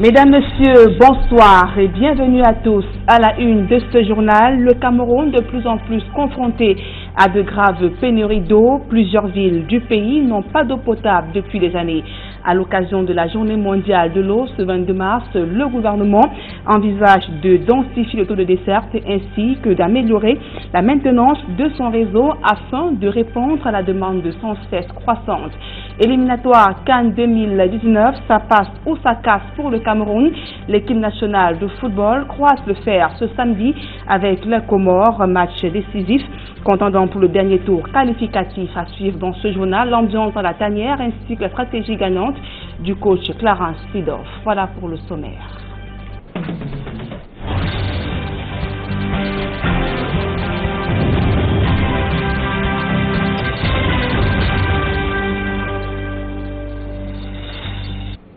Mesdames, Messieurs, bonsoir et bienvenue à tous. À la une de ce journal, le Cameroun de plus en plus confronté à de graves pénuries d'eau. Plusieurs villes du pays n'ont pas d'eau potable depuis des années. À l'occasion de la Journée mondiale de l'eau ce 22 mars, le gouvernement envisage de densifier le taux de desserte ainsi que d'améliorer la maintenance de son réseau afin de répondre à la demande de sans cesse croissante. Éliminatoire CAN 2019, ça passe ou ça casse pour le Cameroun. L'équipe nationale de football croise le fer ce samedi avec les Comores, match décisif. Comptant donc pour le dernier tour qualificatif à suivre dans ce journal, l'ambiance dans la tanière ainsi que la stratégie gagnante du coach Clarence Seedorf. Voilà pour le sommaire.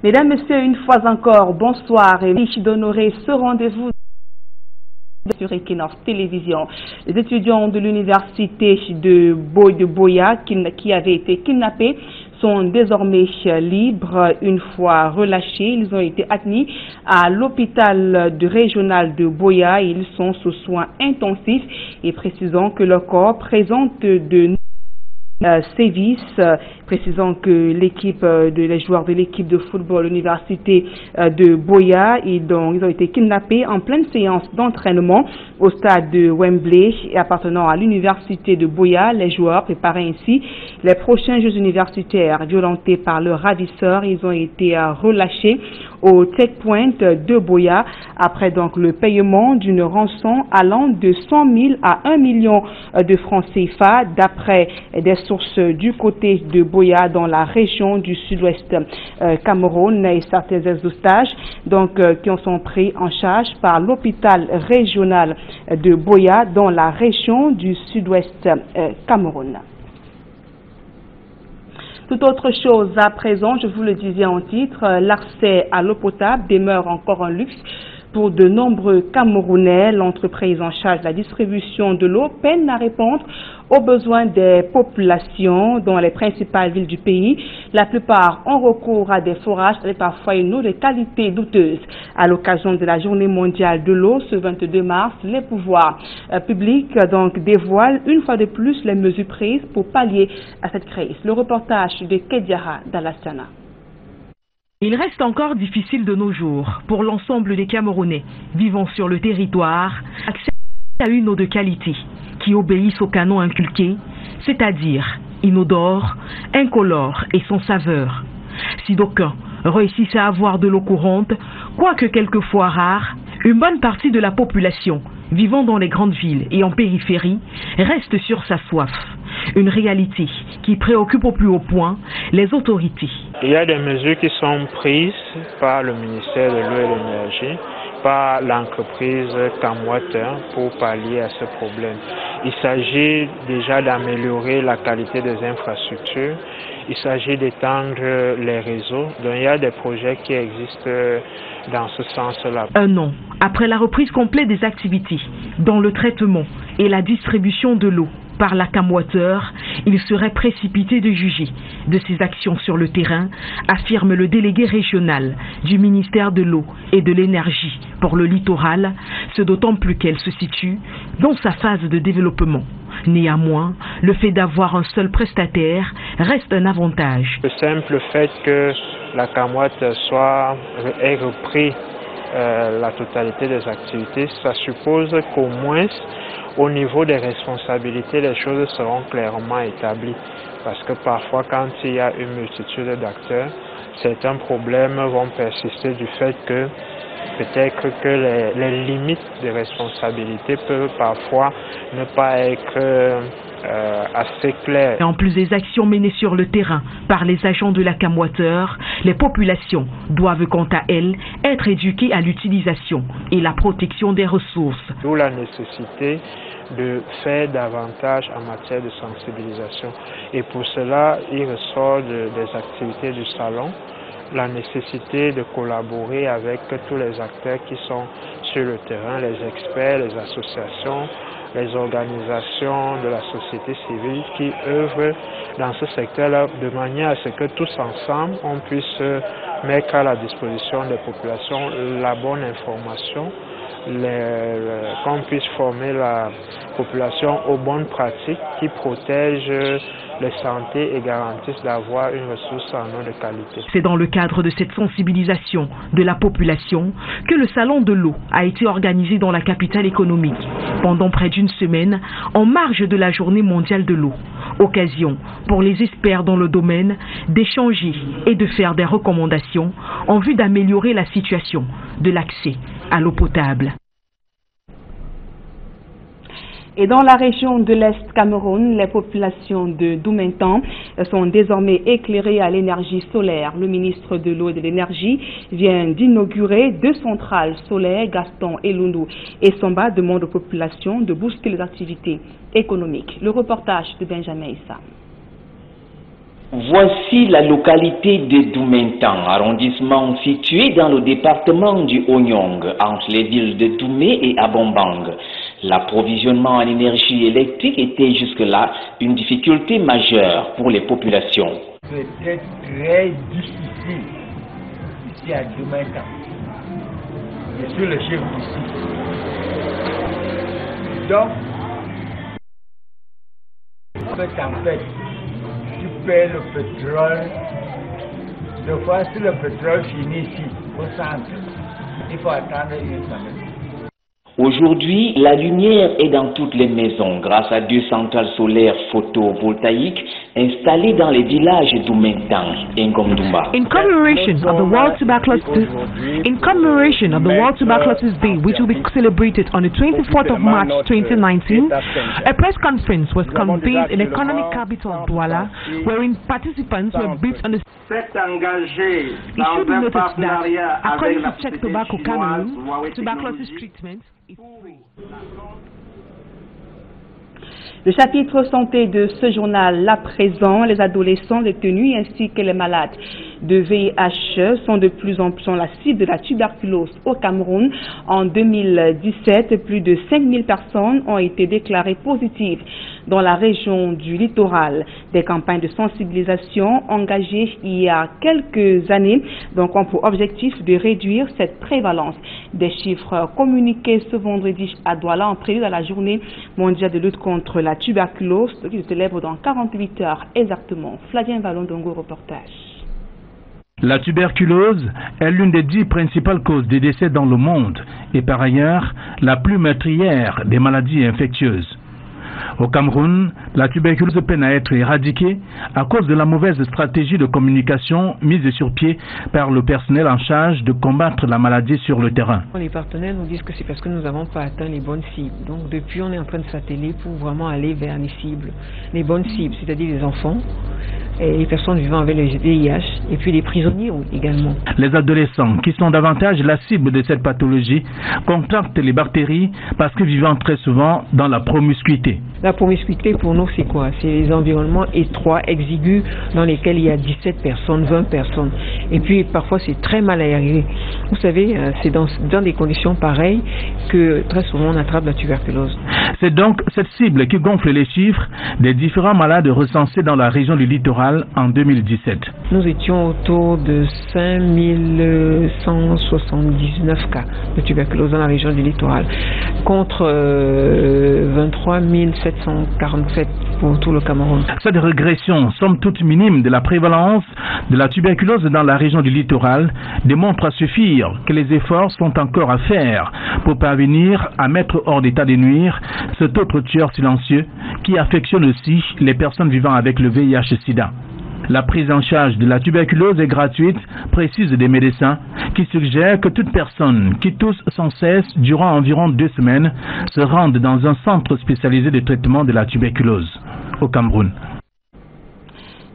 Mesdames, Messieurs, une fois encore, bonsoir et riche d'honorer ce rendez-vous sur Equinox Télévision. Les étudiants de l'université de Boya qui avaient été kidnappés sont désormais libres une fois relâchés. Ils ont été admis à l'hôpital régional de Boya. Ils sont sous soins intensifs et précisons que leur corps présente de sévices, précisant que les joueurs de l'équipe de football université de Boya, ils ont été kidnappés en pleine séance d'entraînement au stade de Wembley et appartenant à l'université de Boya. Les joueurs préparaient ainsi les prochains Jeux universitaires. Violentés par leurs ravisseurs, ils ont été relâchés au checkpoint de Boya après donc le paiement d'une rançon allant de 100 000 à 1 million de francs CFA d'après des sources du côté de Boya dans la région du sud-ouest Cameroun et certains otages donc qui sont pris en charge par l'hôpital régional de Boya dans la région du sud-ouest Cameroun. Tout autre chose à présent, je vous le disais en titre, l'accès à l'eau potable demeure encore un luxe pour de nombreux Camerounais. L'entreprise en charge de la distribution de l'eau peine à répondre aux besoins des populations dans les principales villes du pays. La plupart ont recours à des forages avec parfois une eau de qualité douteuse. À l'occasion de la Journée mondiale de l'eau ce 22 mars, les pouvoirs publics donc dévoilent une fois de plus les mesures prises pour pallier à cette crise. Le reportage de Kediara Dalassana. Il reste encore difficile de nos jours pour l'ensemble des Camerounais vivant sur le territoire accéder à une eau de qualité qui obéisse au canon inculqué, c'est-à-dire inodore, incolore et sans saveur. Si d'aucuns réussissent à avoir de l'eau courante, quoique quelquefois rare, une bonne partie de la population vivant dans les grandes villes et en périphérie reste sur sa soif. Une réalité qui préoccupe au plus haut point les autorités. Il y a des mesures qui sont prises par le ministère de l'eau et de l'énergie, par l'entreprise Camwater pour pallier à ce problème. Il s'agit déjà d'améliorer la qualité des infrastructures, il s'agit d'étendre les réseaux. Donc il y a des projets qui existent dans ce sens-là. Un an après la reprise complète des activités dans le traitement et la distribution de l'eau par la Camwater, il serait précipité de juger de ses actions sur le terrain, affirme le délégué régional du ministère de l'eau et de l'énergie pour le littoral, ce d'autant plus qu'elle se situe dans sa phase de développement. Néanmoins, le fait d'avoir un seul prestataire reste un avantage. Le simple fait que la Camwater ait repris la totalité des activités, ça suppose qu'au moins au niveau des responsabilités, les choses seront clairement établies. Parce que parfois, quand il y a une multitude d'acteurs, certains problèmes vont persister du fait que peut-être que les limites de responsabilité peuvent parfois ne pas être assez claires. En plus des actions menées sur le terrain par les agents de la Camwater, les populations doivent quant à elles être éduquées à l'utilisation et la protection des ressources. D'où la nécessité de faire davantage en matière de sensibilisation. Et pour cela, il ressort des activités du salon la nécessité de collaborer avec tous les acteurs qui sont sur le terrain, les experts, les associations, les organisations de la société civile qui œuvrent dans ce secteur-là, de manière à ce que tous ensemble, on puisse mettre à la disposition des populations la bonne information, qu'on puisse former la population aux bonnes pratiques qui protègent les santé et garantissent d'avoir une ressource en eau de qualité. C'est dans le cadre de cette sensibilisation de la population que le Salon de l'eau a été organisé dans la capitale économique pendant près d'une semaine en marge de la Journée mondiale de l'eau. Occasion pour les experts dans le domaine d'échanger et de faire des recommandations en vue d'améliorer la situation de l'accès à l'eau potable. Et dans la région de l'Est Cameroun, les populations de Doumentan sont désormais éclairées à l'énergie solaire. Le ministre de l'Eau et de l'Énergie vient d'inaugurer 2 centrales solaires. Gaston Elundou et Samba demandent aux populations de booster les activités économiques. Le reportage de Benjamin Issa. Voici la localité de Doumentan, arrondissement situé dans le département du Onyong, entre les villes de Doumé et Abombang. L'approvisionnement en énergie électrique était jusque-là une difficulté majeure pour les populations. C'était très difficile ici à Doumentan. Je suis le chef d'ici. Donc, en fait, tu paies le pétrole. Deux fois, si le pétrole finit ici, au centre, il faut attendre une semaine. Aujourd'hui, la lumière est dans toutes les maisons grâce à 2 centrales solaires photovoltaïques installées dans les villages d'Oumentan et Ngomdumba. In commemoration of the World Tuberculosis Day, which will be celebrated on the 24th of March 2019, a press conference was convened in the economic capital of Douala, wherein participants were briefed on the It should be noted that, according to Czech Tobacco Cameroon, tuberculosis treatment is free. Le chapitre santé de ce journal à présent, les adolescents détenus ainsi que les malades de VIH sont de plus en plus la cible de la tuberculose au Cameroun. En 2017, plus de 5000 personnes ont été déclarées positives dans la région du littoral. Des campagnes de sensibilisation engagées il y a quelques années donc ont pour objectif de réduire cette prévalence. Des chiffres communiqués ce vendredi à Douala en prélude à la journée mondiale de lutte contre la tuberculose qui se célèbre dans 48 heures exactement. Flavien Vallon-Dongo, reportage. La tuberculose est l'une des 10 principales causes de décès dans le monde et par ailleurs la plus meurtrière des maladies infectieuses. Au Cameroun, la tuberculose peine à être éradiquée à cause de la mauvaise stratégie de communication mise sur pied par le personnel en charge de combattre la maladie sur le terrain. Les partenaires nous disent que c'est parce que nous n'avons pas atteint les bonnes cibles. Donc depuis, on est en train de s'atteler pour vraiment aller vers les cibles, les bonnes cibles, c'est-à-dire les enfants, et les personnes vivant avec le VIH, et puis les prisonniers également. Les adolescents, qui sont davantage la cible de cette pathologie, contractent les bactéries parce que vivant très souvent dans la promiscuité. La promiscuité pour nous c'est quoi? C'est les environnements étroits, exigus, dans lesquels il y a 17 personnes, 20 personnes. Et puis parfois c'est très mal aéré. Vous savez, c'est dans des conditions pareilles que très souvent on attrape la tuberculose. C'est donc cette cible qui gonfle les chiffres des différents malades recensés dans la région du littoral en 2017. Nous étions autour de 5179 cas de tuberculose dans la région du littoral, contre 23 747 pour tout le Cameroun. Cette régression, somme toute minime, de la prévalence de la tuberculose dans la région du littoral démontre à suffire que les efforts sont encore à faire pour parvenir à mettre hors d'état de nuire cet autre tueur silencieux qui affectionne aussi les personnes vivant avec le VIH-Sida. La prise en charge de la tuberculose est gratuite, précisent des médecins, qui suggèrent que toute personne qui tousse sans cesse durant environ 2 semaines se rende dans un centre spécialisé de traitement de la tuberculose au Cameroun.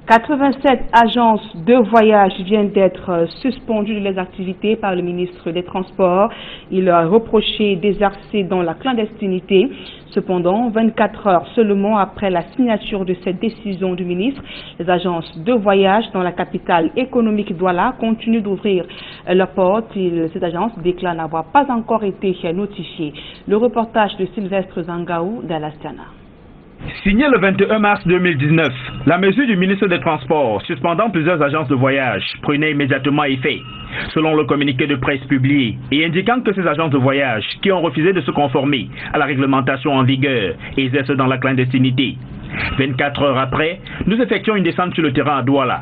87 agences de voyage viennent d'être suspendues de leurs activités par le ministre des Transports. Il leur a reproché d'exercer dans la clandestinité. Cependant, 24 heures seulement après la signature de cette décision du ministre, les agences de voyage dans la capitale économique Douala continuent d'ouvrir leur porte. Cette agence déclare n'avoir pas encore été notifiée. Le reportage de Sylvestre Zangaou d'Alastiana. Signé le 21 mars 2019, la mesure du ministre des Transports suspendant plusieurs agences de voyage prenait immédiatement effet, selon le communiqué de presse publié, et indiquant que ces agences de voyage qui ont refusé de se conformer à la réglementation en vigueur exercent dans la clandestinité. 24 heures après, nous effectuons une descente sur le terrain à Douala.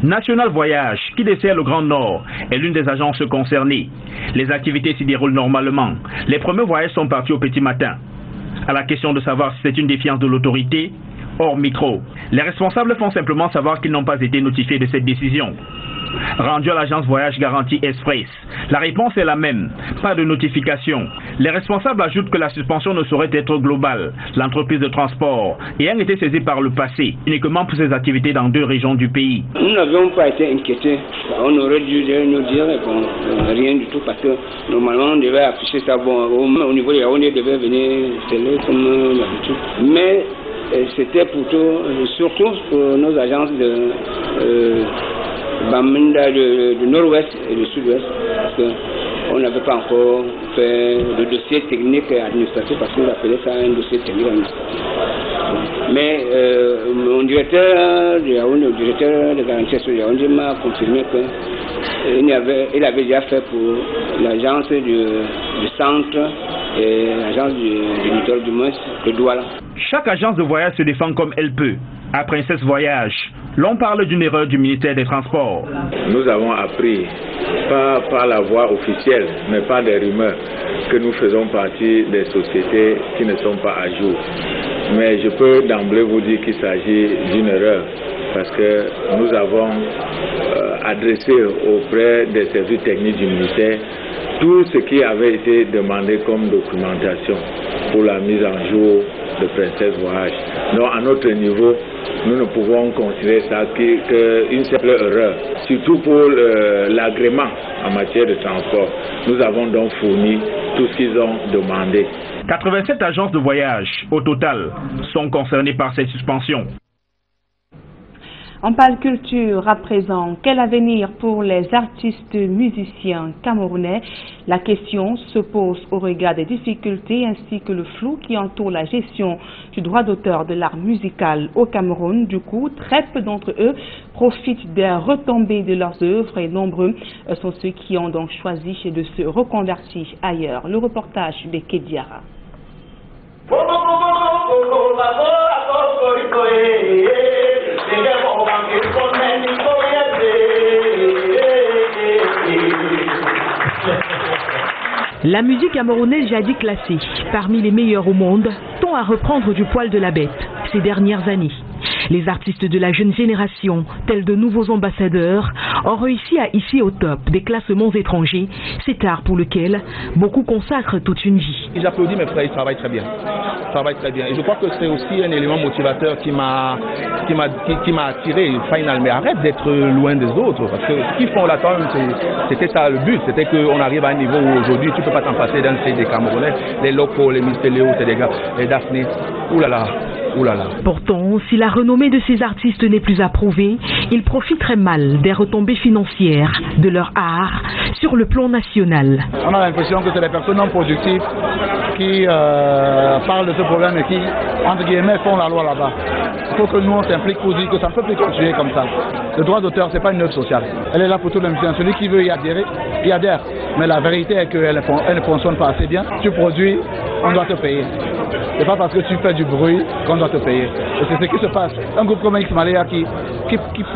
National Voyage, qui dessert le Grand Nord, est l'une des agences concernées. Les activités s'y déroulent normalement. Les premiers voyages sont partis au petit matin. À la question de savoir si c'est une défiance de l'autorité, hors micro, les responsables font simplement savoir qu'ils n'ont pas été notifiés de cette décision. Rendu à l'agence Voyage Garantie Express, la réponse est la même, pas de notification. Les responsables ajoutent que la suspension ne saurait être globale. L'entreprise de transport ayant été saisie par le passé uniquement pour ses activités dans 2 régions du pays. Nous n'avions pas été inquiétés. On aurait dû nous dire rien du tout parce que normalement on devait afficher ça. Bon, au niveau de Yaoundé, devait venir télé comme d'habitude. Mais c'était surtout pour nos agences de Bamenda du nord-ouest et du sud-ouest, parce qu'on n'avait pas encore fait le dossier technique et administratif, parce qu'on appelait ça un dossier technique et administratif. Mais mon directeur de Yaoundé, le directeur de garantie sur Yaoundé m'a confirmé qu'il avait déjà fait pour l'agence du centre et l'agence du littoral du moins de Douala. Chaque agence de voyage se défend comme elle peut. À Princesse Voyage, l'on parle d'une erreur du ministère des Transports. Nous avons appris, pas par la voie officielle, mais par des rumeurs, que nous faisons partie des sociétés qui ne sont pas à jour. Mais je peux d'emblée vous dire qu'il s'agit d'une erreur, parce que nous avons adressé auprès des services techniques du ministère tout ce qui avait été demandé comme documentation pour la mise en jour de Princesse Voyage. Donc à notre niveau, nous ne pouvons considérer ça qu'une simple erreur, surtout pour l'agrément en matière de transport. Nous avons donc fourni tout ce qu'ils ont demandé. 87 agences de voyage, au total, sont concernées par cette suspension. On parle culture à présent. Quel avenir pour les artistes musiciens camerounais? La question se pose au regard des difficultés ainsi que le flou qui entoure la gestion du droit d'auteur de l'art musical au Cameroun. Du coup, très peu d'entre eux profitent des retombées de leurs œuvres et nombreux sont ceux qui ont donc choisi de se reconvertir ailleurs. Le reportage de Kediara. La musique camerounaise jadis classée parmi les meilleures au monde tend à reprendre du poil de la bête ces dernières années. Les artistes de la jeune génération, tels de nouveaux ambassadeurs, ont réussi à hisser au top des classements étrangers, cet art pour lequel beaucoup consacrent toute une vie. J'applaudis mes frères, ils travaillent très bien. Et je crois que c'est aussi un élément motivateur qui m'a attiré. Final, mais arrête d'être loin des autres, parce que ce qu'ils font là, c'était ça le but, c'était qu'on arrive à un niveau où aujourd'hui tu ne peux pas t'en passer d'un des Camerounais, les locaux, les Mister Léo, c'est des gars, les Daphné, oulala. Pourtant, si la renommée de ces artistes n'est plus approuvée, ils profitent très mal des retombées financières de leur art sur le plan national. On a l'impression que c'est des personnes non productives qui parlent de ce problème et qui, entre guillemets, font la loi là-bas. Il faut que nous on s'implique pour dire que ça ne peut plus continuer comme ça. Le droit d'auteur, ce n'est pas une œuvre sociale. Elle est là pour tout le monde. Celui qui veut y adhérer, y adhère. Mais la vérité est qu'elle ne fonctionne pas assez bien. Tu produis, on doit te payer. C'est pas parce que tu fais du bruit qu'on doit te payer. Et c'est ce qui se passe. Un groupe comme X-Malaya qui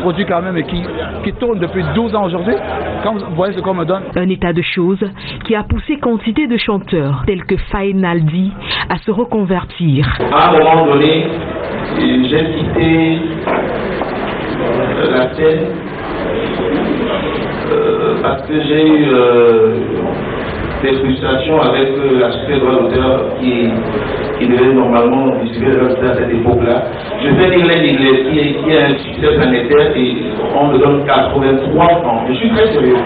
produit quand même et qui tourne depuis 12 ans aujourd'hui, quand vous voyez ce qu'on me donne. Un état de choses qui a poussé quantité de chanteurs tels que Fainaldi à se reconvertir. À un moment donné, j'ai quitté la scène parce que j'ai eu des frustrations avec la société droit d'auteur qui devait normalement distribuer leur à cette époque-là. Je vais dire l'Église qui a un succès planétaire et on me donne 83 francs. Je suis très sérieux.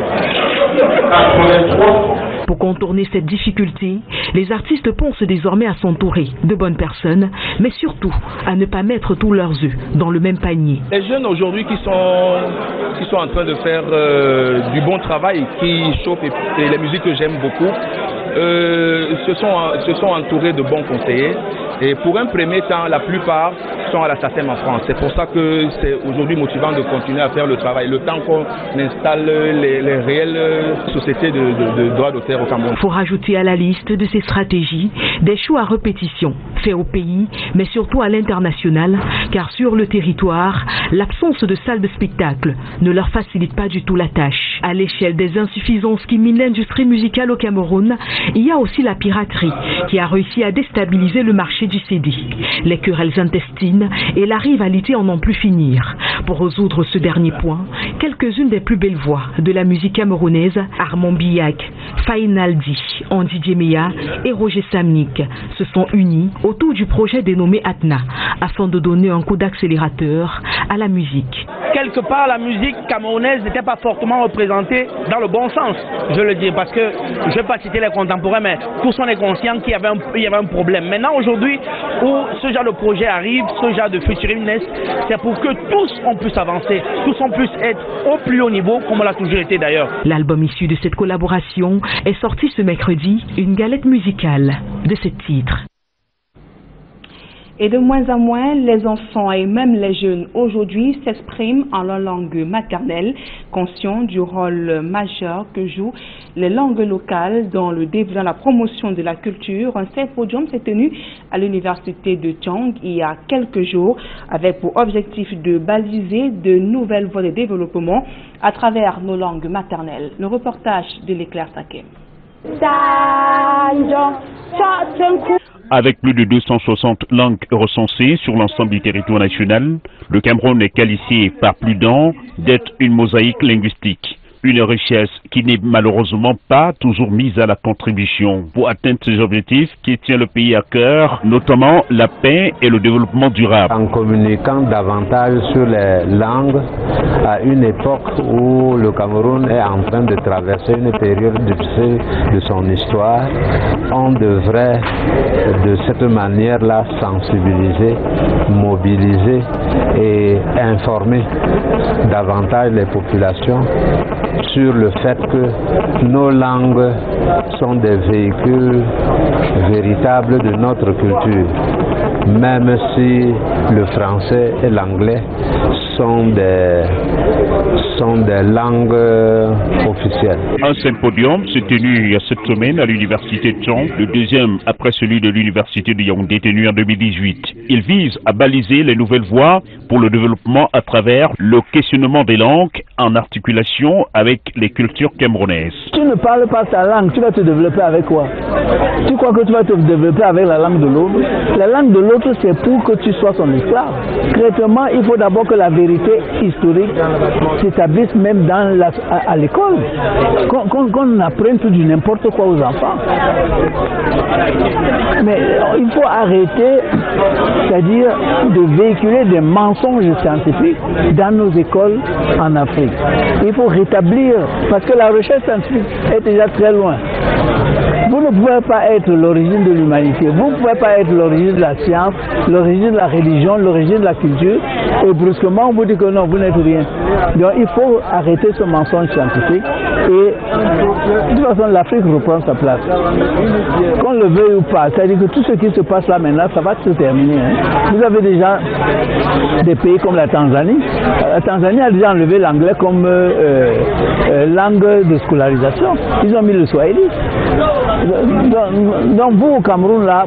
83 francs. Pour contourner cette difficulté, les artistes pensent désormais à s'entourer de bonnes personnes, mais surtout à ne pas mettre tous leurs œufs dans le même panier. Les jeunes aujourd'hui qui sont en train de faire du bon travail, qui chauffent, et les musiques que j'aime beaucoup, se sont entourés de bons conseillers. Et pour un premier temps, la plupart sont à la SACEM en France. C'est pour ça que c'est aujourd'hui motivant de continuer à faire le travail, le temps qu'on installe les réelles sociétés de droits d'auteur au Cameroun. Il faut rajouter à la liste de ces stratégies des choix à répétition faits au pays, mais surtout à l'international, car sur le territoire, l'absence de salles de spectacle ne leur facilite pas du tout la tâche. À l'échelle des insuffisances qui minent l'industrie musicale au Cameroun, il y a aussi la piraterie qui a réussi à déstabiliser le marché du CD. Les querelles intestines et la rivalité en n'ont plus finir. Pour résoudre ce dernier point, quelques-unes des plus belles voix de la musique camerounaise, Armand Biyak, Fainaldi, Andy Djemea et Roger Samnik, se sont unis autour du projet dénommé Atna, afin de donner un coup d'accélérateur à la musique. Quelque part, la musique camerounaise n'était pas fortement représentée dans le bon sens, je le dis, parce que je ne vais pas citer les contemporains, mais tous on est conscients qu'il y avait un problème. Maintenant, aujourd'hui, où ce genre de projet arrive, ce genre de featuring naissent, c'est pour que tous on puisse avancer, tous on puisse être au plus haut niveau, comme on l'a toujours été d'ailleurs. L'album issu de cette collaboration est sorti ce mercredi, une galette musicale de ce titre. Et de moins en moins, les enfants et même les jeunes aujourd'hui s'expriment en leur langue maternelle, conscients du rôle majeur que jouent les langues locales dans la promotion de la culture. Un symposium s'est tenu à l'université de Tchang il y a quelques jours avec pour objectif de baliser de nouvelles voies de développement à travers nos langues maternelles. Le reportage de l'Éclair Sakem. Avec plus de 260 langues recensées sur l'ensemble du territoire national, le Cameroun est qualifié par plus d'un d'être une mosaïque linguistique. Une richesse qui n'est malheureusement pas toujours mise à la contribution pour atteindre ces objectifs qui tient le pays à cœur, notamment la paix et le développement durable. En communiquant davantage sur les langues, à une époque où le Cameroun est en train de traverser une période difficile de son histoire, on devrait de cette manière-là sensibiliser, mobiliser et informer davantage les populations sur le fait que nos langues sont des véhicules véritables de notre culture, même si le français et l'anglais sont des langues officielles. Un symposium s'est tenu il y a cette semaine à l'université de Tchang, le deuxième après celui de l'université de Yaoundé tenu en 2018. Il vise à baliser les nouvelles voies pour le développement à travers le questionnement des langues en articulation avec les cultures camerounaises. Tu ne parles pas ta langue, tu vas te développer avec quoi? Tu crois que tu vas te développer avec la langue de l'autre? La langue de l'autre, c'est pour que tu sois son esclave. Concrètement, il faut d'abord que la vérité historique s'établisse même à l'école. Qu'on apprenne tout du n'importe quoi aux enfants. Mais il faut arrêter, c'est-à-dire de véhiculer des mensonges scientifiques dans nos écoles en Afrique. Il faut rétablir, parce que la recherche scientifique est déjà très loin. Vous ne pouvez pas être l'origine de l'humanité, vous ne pouvez pas être l'origine de la science, l'origine de la religion, l'origine de la culture, et brusquement on vous dit que non, vous n'êtes rien. Donc il faut arrêter ce mensonge scientifique et de toute façon l'Afrique reprend sa place. Qu'on le veuille ou pas, c'est-à-dire que tout ce qui se passe là maintenant, ça va se terminer. Hein. Vous avez déjà des pays comme la Tanzanie. La Tanzanie a déjà enlevé l'anglais comme langue de scolarisation. Ils ont mis le swahili. Donc vous au Cameroun là,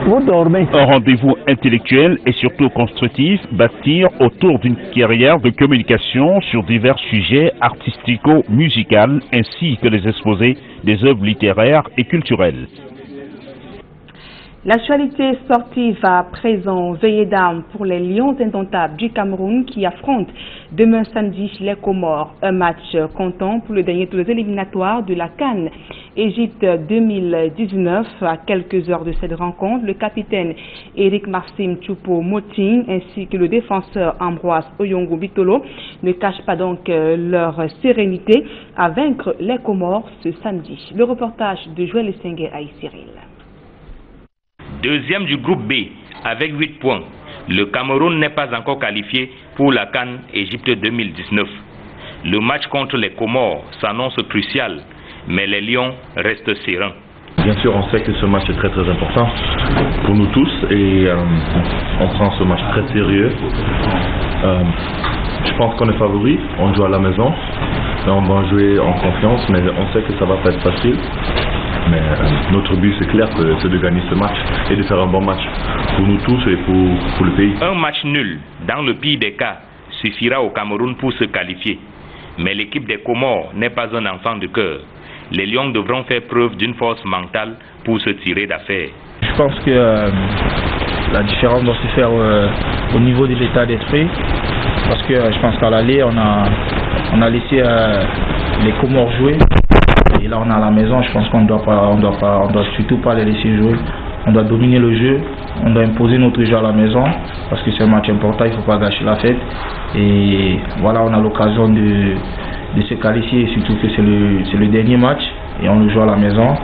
vous dormez. Un rendez-vous intellectuel et surtout constructif, bâtir autour d'une carrière de communication sur divers sujets artistico-musicaux ainsi que les exposés des œuvres littéraires et culturelles. L'actualité sportive à présent, veillée d'âme pour les Lions indomptables du Cameroun qui affrontent demain samedi les Comores. Un match comptant pour le dernier tour des éliminatoires de la CAN Égypte 2019. À quelques heures de cette rencontre, le capitaine Eric Maxime Choupo-Moting ainsi que le défenseur Ambroise Oyongo-Bitolo ne cachent pas donc leur sérénité à vaincre les Comores ce samedi. Le reportage de Joël Essengue à Cyril. Deuxième du groupe B avec 8 points. Le Cameroun n'est pas encore qualifié pour la CAN Égypte 2019. Le match contre les Comores s'annonce crucial, mais les Lions restent sereins. Bien sûr, on sait que ce match est très important pour nous tous et on prend ce match très sérieux. Je pense qu'on est favori, on joue à la maison, on va jouer en confiance, mais on sait que ça va pas être facile. Mais notre but, c'est clair, c'est de gagner ce match et de faire un bon match pour nous tous et pour le pays. Un match nul, dans le pire des cas, suffira au Cameroun pour se qualifier. Mais l'équipe des Comores n'est pas un enfant de cœur. Les Lions devront faire preuve d'une force mentale pour se tirer d'affaire. Je pense que la différence doit se faire au niveau de l'état d'esprit. Parce que je pense qu'à l'aller, on a laissé les Comores jouer. Et là on est à la maison, je pense qu'on doit surtout pas les laisser jouer. On doit dominer le jeu, on doit imposer notre jeu à la maison parce que c'est un match important, il ne faut pas gâcher la fête. Et voilà, on a l'occasion de se qualifier, surtout que c'est le dernier match et on le joue à la maison.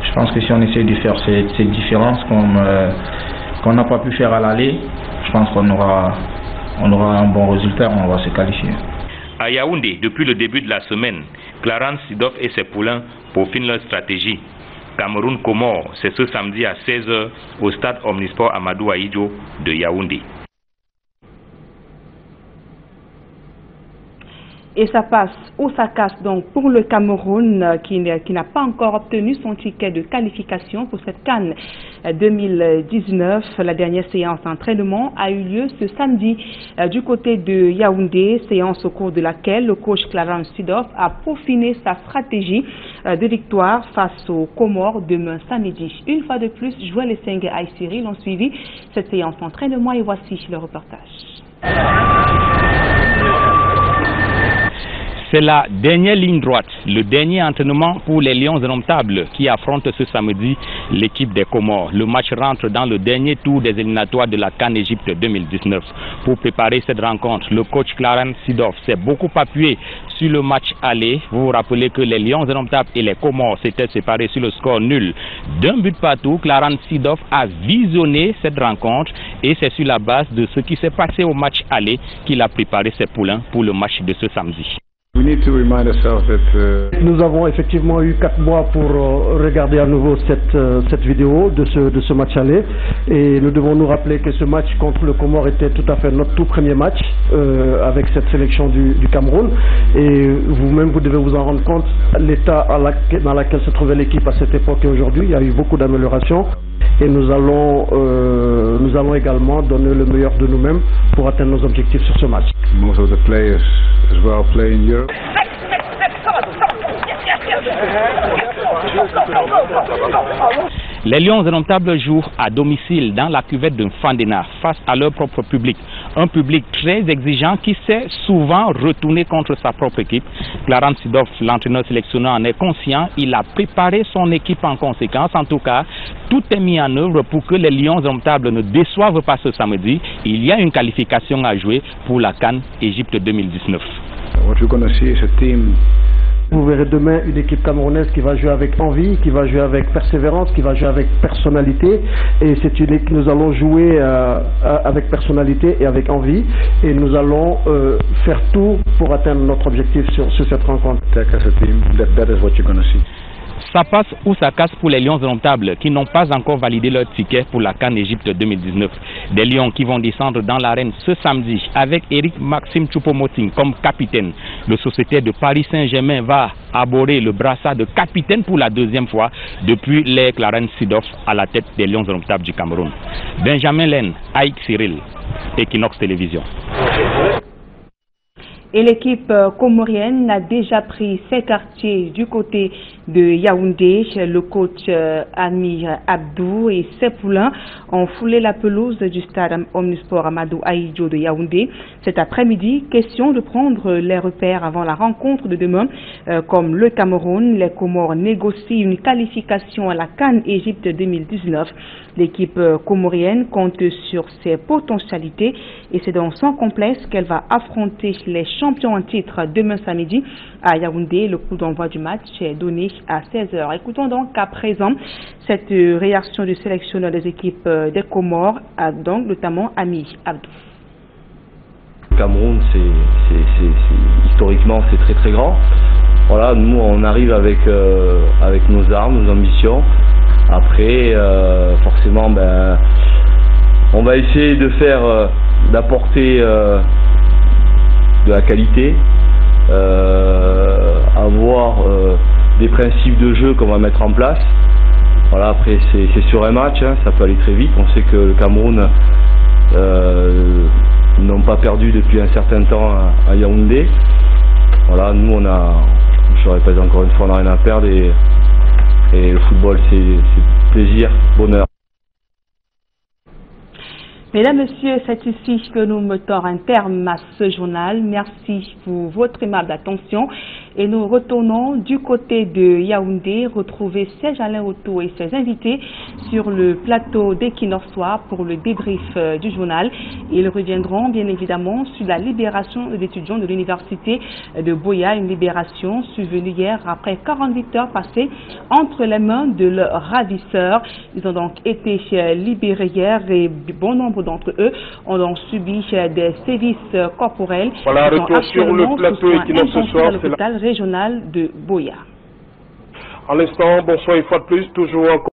Je pense que si on essaie de faire cette différence qu'on n'a pas pu faire à l'aller, je pense qu'on aura un bon résultat, on va se qualifier. À Yaoundé, depuis le début de la semaine, Clarence Sidoff et ses poulains peaufinent leur stratégie. Cameroun-Comores, c'est ce samedi à 16h au stade Omnisport Amadou Ahidjo de Yaoundé. Et ça passe ou ça casse donc pour le Cameroun qui n'a pas encore obtenu son ticket de qualification pour cette CAN 2019. La dernière séance d'entraînement a eu lieu ce samedi du côté de Yaoundé, séance au cours de laquelle le coach Clarence Sidoff a peaufiné sa stratégie de victoire face aux Comores demain samedi. Une fois de plus, Joël Essengue et Cyril ont suivi cette séance d'entraînement et voici le reportage. C'est la dernière ligne droite, le dernier entraînement pour les Lions indomptables qui affrontent ce samedi l'équipe des Comores. Le match rentre dans le dernier tour des éliminatoires de la CAN Égypte 2019. Pour préparer cette rencontre, le coach Clarence Sidoff s'est beaucoup appuyé sur le match aller. Vous vous rappelez que les Lions indomptables et les Comores s'étaient séparés sur le score nul d'un but partout. Clarence Sidoff a visionné cette rencontre et c'est sur la base de ce qui s'est passé au match aller qu'il a préparé ses poulains pour le match de ce samedi. Nous avons effectivement eu 4 mois pour regarder à nouveau cette vidéo de ce match aller et nous devons nous rappeler que ce match contre le Comore était tout à fait notre tout premier match avec cette sélection du Cameroun et vous-même vous devez vous en rendre compte l'état dans lequel se trouvait l'équipe à cette époque et aujourd'hui. Il y a eu beaucoup d'améliorations et nous allons également donner le meilleur de nous-mêmes pour atteindre nos objectifs sur ce match. Most of the players as well play in Europe. Les Lions indomptables jouent à domicile dans la cuvette d'un Fandena face à leur propre public. Un public très exigeant qui s'est souvent retourné contre sa propre équipe. Clarence Sidoff, l'entraîneur sélectionneur, en est conscient. Il a préparé son équipe en conséquence. En tout cas, tout est mis en œuvre pour que les Lions indomptables ne déçoivent pas ce samedi. Il y a une qualification à jouer pour la CAN Égypte 2019. What we're going to see is a team. Vous verrez demain une équipe camerounaise qui va jouer avec envie, qui va jouer avec persévérance, qui va jouer avec personnalité. Et c'est une équipe que nous allons jouer avec personnalité et avec envie. Et nous allons faire tout pour atteindre notre objectif sur cette rencontre. That is what you're going to see. Ça passe ou ça casse pour les Lions indomptables qui n'ont pas encore validé leur ticket pour la CAN Égypte 2019. Des Lions qui vont descendre dans l'arène ce samedi avec Eric Maxime Choupo-Moting comme capitaine. Le sociétaire de Paris Saint-Germain va aborder le brassard de capitaine pour la deuxième fois depuis l'ère Clarence Sidoff à la tête des Lions indomptables du Cameroun. Benjamin Len, Aïk Cyril, Equinox Télévision. Et l'équipe comorienne a déjà pris ses quartiers du côté de Yaoundé. Le coach Amir Abdou et ses poulains ont foulé la pelouse du stade Omnisport Amadou Ahidjo de Yaoundé. Cet après-midi, question de prendre les repères avant la rencontre de demain. Comme le Cameroun, les Comores négocient une qualification à la CAN Égypte 2019. L'équipe comorienne compte sur ses potentialités et c'est dans son complexe qu'elle va affronter les champions en titre demain samedi à Yaoundé. Le coup d'envoi du match est donné à 16h. Écoutons donc à présent cette réaction du sélectionneur des équipes des Comores, donc notamment Ami Abdou. Le Cameroun, historiquement, c'est très très grand. Voilà, nous on arrive avec nos armes, nos ambitions. Après, forcément, on va essayer de d'apporter de la qualité, avoir des principes de jeu qu'on va mettre en place. Voilà, après c'est sur un match, hein, ça peut aller très vite. On sait que le Cameroun n'ont pas perdu depuis un certain temps à Yaoundé. Voilà, nous je répète encore une fois, on n'a rien à perdre et le football c'est plaisir, bonheur. Mesdames, Messieurs, c'est ici que nous mettons un terme à ce journal. Merci pour votre aimable attention et nous retournons du côté de Yaoundé retrouver Serge Alain Otto et ses invités sur le plateau d'Equinox Soir pour le débrief du journal. Ils reviendront bien évidemment sur la libération des étudiants de l'université de Boya, une libération survenue hier après 48 heures passées entre les mains de leurs ravisseurs. Ils ont donc été libérés hier et bon nombre d'entre eux ont donc subi des sévices corporels. Voilà, retour sur le plateau Equinox ce soir, c'est l'hôpital régional de Boya. À l'instant, bonsoir une fois de plus, toujours en